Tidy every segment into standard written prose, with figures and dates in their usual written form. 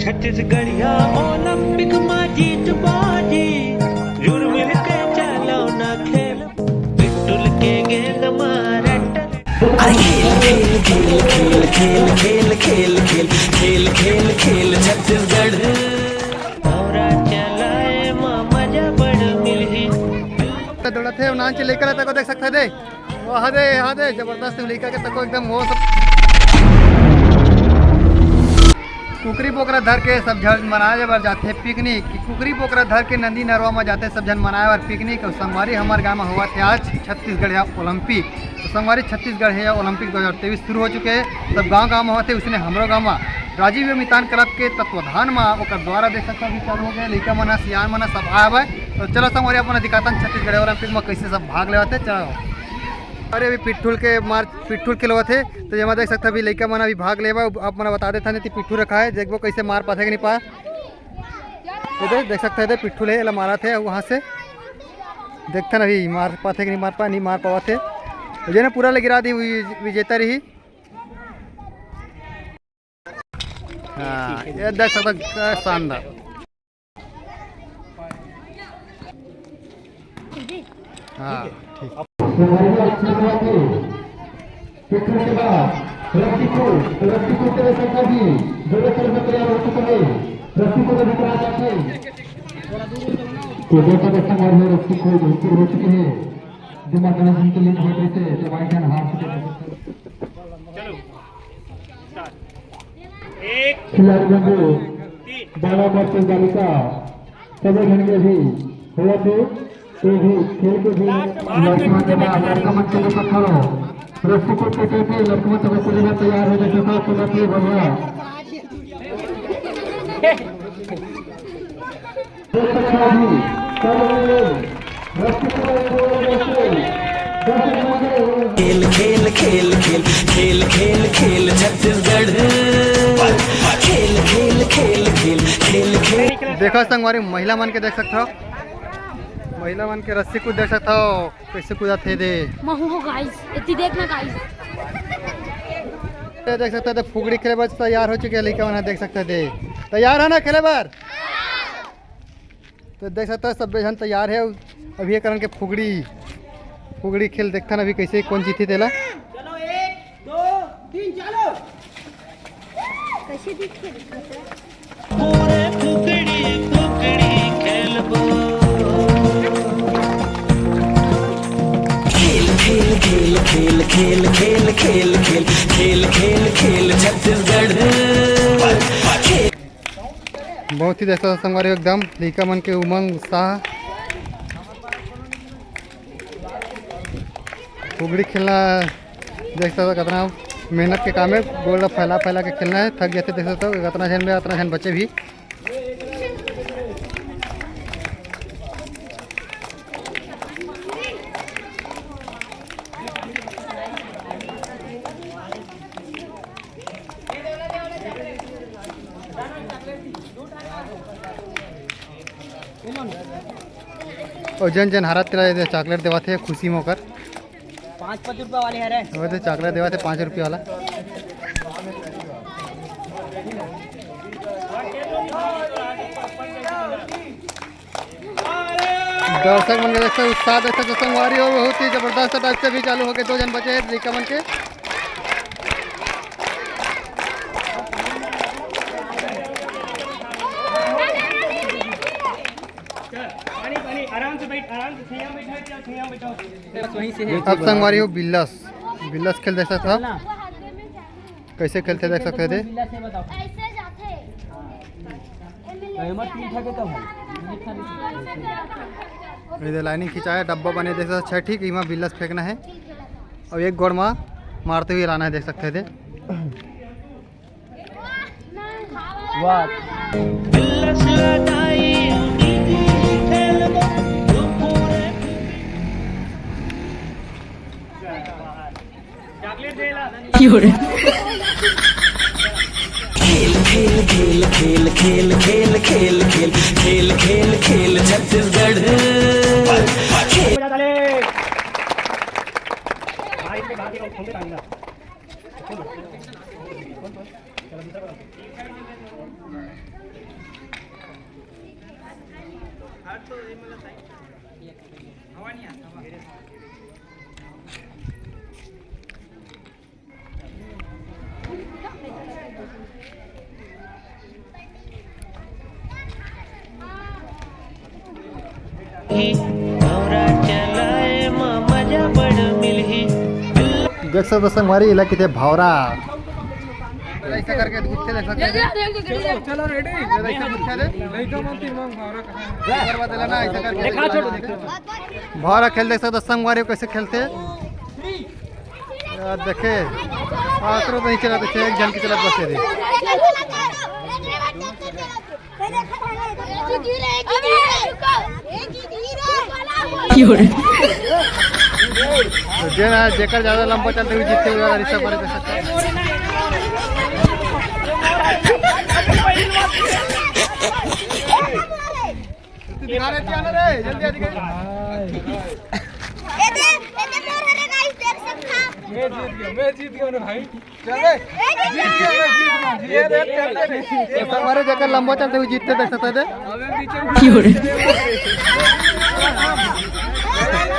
छत्तीसगढ़िया Olympic में जीत बाजी जुड़ मिल के चलो ना खेल पिट्टुल के गेंद मारे खेल खेल खेल खेल खेल खेल खेल खेल खेल खेल छत्तीसगढ़ और चलाए मजा बड़ मिली दौड़ा थे नाच लेकर तक देख सकते थे वहाँ दे जबरदस्त लेकर के तक एकदम वो सब कुकरी पोकरा धर के सब जन मनाए बर जाते पिकनिक। कुकरी पोकरा धर के नदी नरवा में जाते सब जन मनाए बर पिकनिक। और संगवारी हमारे गाँव में हुआ थे आज छत्तीसगढ़ ओलंपिक। तो संगवारी छत्तीसगढ़ है ओलंपिक 2023 शुरू हो चुके हैं। सब गाँव में होते उसने हमारे गाँव में राजीव मितान क्लब के तत्वाधान में और द्वारा देख सकता भी चालू हो गया। लड़का मना सियान मना सब आया हुआ है। तो चलो संगवारी अपना दिखाता छत्तीसगढ़ ओलंपिक में कैसे सब भाग लेते। चलो अरे अभी पिट्ठुल खेलवा थे तो जमा देख सकते अभी लड़का मना भी भाग लेवा। आप मना बता देता नहीं पिट्ठू रखा है देखो कैसे मार पाते कि नहीं पा। तो देख सकते थे पिट्ठुल है मारा थे वहाँ से देखते ना अभी मार पाते कि नहीं मार पावा थे। तो जो पूरा गिरा दी विजेता रही। हाँ ये देख सकते शानदार। हाँ ठीक खिलाड़ी बंधु बाला वर्ष बालिका सभी घन के भी हुआ थे तो भी खेल के भी लड़का मन के लिए खड़ो रस्सी को टेके थे लड़का मन तक को तैयार हो जैसे था तो लड़के बढ़िया खेल खेल खेल खेल खेल खेल खेल छत्तीसगढ़ खेल खेल खेल खेल खेल खेल। देखो संगवारी महिला मन के देख सकते हो महिला मन के रस्सी कूद देख सकते हो कैसे कूदा थे दे गाइस इतनी देखना गाइस देख सकते थे फुगड़ी खेले बार तैयार हो चुके हैं लड़का मन देख सकते थे तैयार है ना खेले बार। तो देख सकते हो सब जन तैयार है अभी कारण के फुगड़ी खेल देखता ना अभी कैसे कौन जीती तेला। चलो 1 2 3 चलो कैसे दिखते पूरे फुगड़ी खेलबो खेल खेल खेल खेल खेल खेल खेल खेल खेल खेल छत्तीसगढ़। बहुत ही देखता संगवारी एकदम लड़का मन के उमंग उत्साह फुगड़ी खेलना देख सकते हो कितना मेहनत के काम है। गोल फैला के खेलना है थक जाते देख सकते हो इतना जन में उतना जन बच्चे भी। और जन हारत तेरा चॉकलेट देवा थे खुशी में होकर 5-5 रुपया वाले है रे वो तो चॉकलेट देवा थे 5 रुपये वाला। दर्शक मन के उत्साह देख सकते संगवारी हो बहुत ही जबरदस्त टाइप से भी चालू हो गए। 2 जन बचे हैं लड़का मन के। आराम से बैठ बैठो वहीं से अब संगवारी हो बिल्लस खेल देख सकते हो कैसे खेलते देख सकते थे। ऐसे जाते इधर लाइनिंग खिंचाया डब्बा बने देख सकते ठीक इमा बिल्लस फेंकना है और एक गोड़ में मारते हुए लाना है देख सकते थे। खेल खेल खेल खेल खेल खेल खेल खेल खेल खेल खेल छत्तीसगढ़ खेल। भवरा चलाए मजा बड़ मिलही देख सकते हो संगवारी इला कितने भावरा ऐसा करके गुच्छे देख सकते हैं। चलो रेडी ऐसा गुच्छे दे करवा देला ना ऐसा करके भावरा खेल देख सकते हो संगवारी कैसे खेलते यार देखे आकरो नहीं चला तो एक जन की चला बसे दे तो जे ना जेकर ज्यादा लंबा चलते हुए जीतते हुए रिश्ता पर देख सकते हैं। दिखा रहे थे रे जल्दी जल्दी मैं जीत गया ना भाई हमारे जगह लंबा चलते हुए जीतते देख सकते थे।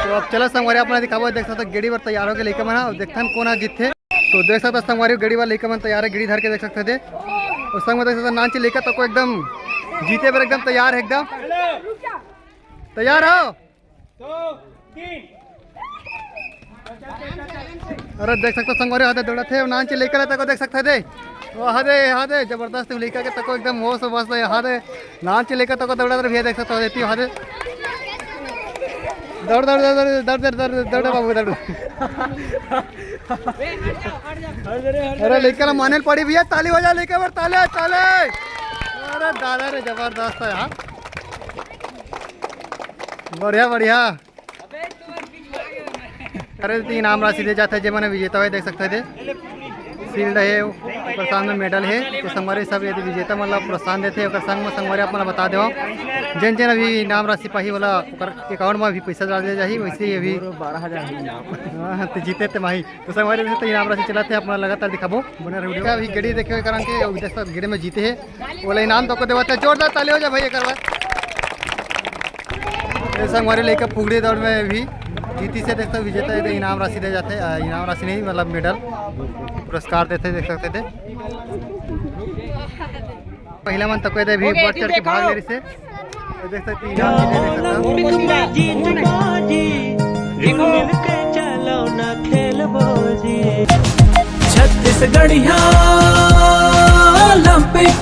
तो अब चलो संगवारी अपना दिखावा देख सकते गेड़ी पर तैयार होकर लेकर मना देखते हम कौन जीतते तो देख सकते संगवारी गेड़ी वाला लेकर मन तैयार है गेड़ी धर के देख सकते थे और संग में देख सकते नाच लेकर तो को एकदम जीते पर एकदम तैयार है एकदम तैयार हो 2 3 अरे देख सकते संगवारी हाथे दौड़ा थे नाच लेकर तक देख सकते थे वो हाथे हाथे जबरदस्त लेकर के तक एकदम होश बस हाथे नाच लेकर तक दौड़ा भैया देख सकते देती हाथे दौड़ दौड़ दौड़ दौड़ दौड़ दौड़ दौड़ बाबू दौड़ अरे लेकर माने पड़ी भैया ताली हो जा लेकर ताले ताले अरे दादा रे जबरदस्त है यार बढ़िया बढ़िया अरे इनाम राशि दे जाते हैं मैंने विजेता हुए देख सकते थे शील्ड है प्रोत्साहन में मेडल है तो संगवारी सब यदि विजेता मतलब प्रोत्साहन देते और संग में संगवारी अपना बता दो जन जन अभी इनाम राशि पाही वाला अकाउंट में भी पैसा डाल दिया जाही वैसे ही अभी 12,000 तो जीते थे माही तो संगवारी से तो इनाम राशि चलाते अपना लगातार दिखाबो बने वीडियो अभी गेड़ी देखे कारण के गेड़ी में जीते है बोला इनाम तो को देवाते जोरदार ताली हो जाए भाई करवा संगवारी लेकर फुगड़ी दौड़ में भी जीती से देखते विजेता इनाम राशि दे जाते इनाम राशि नहीं मतलब मेडल पुरस्कार देते देख सकते थे पहला मन तक भी बढ़ चढ़ के भाग ले रही से देख सकते ओलंपिक में जीत बाजी रिंग मिल के चलो ना खेल बाजी छत्तीसगढ़िया ओलंपिक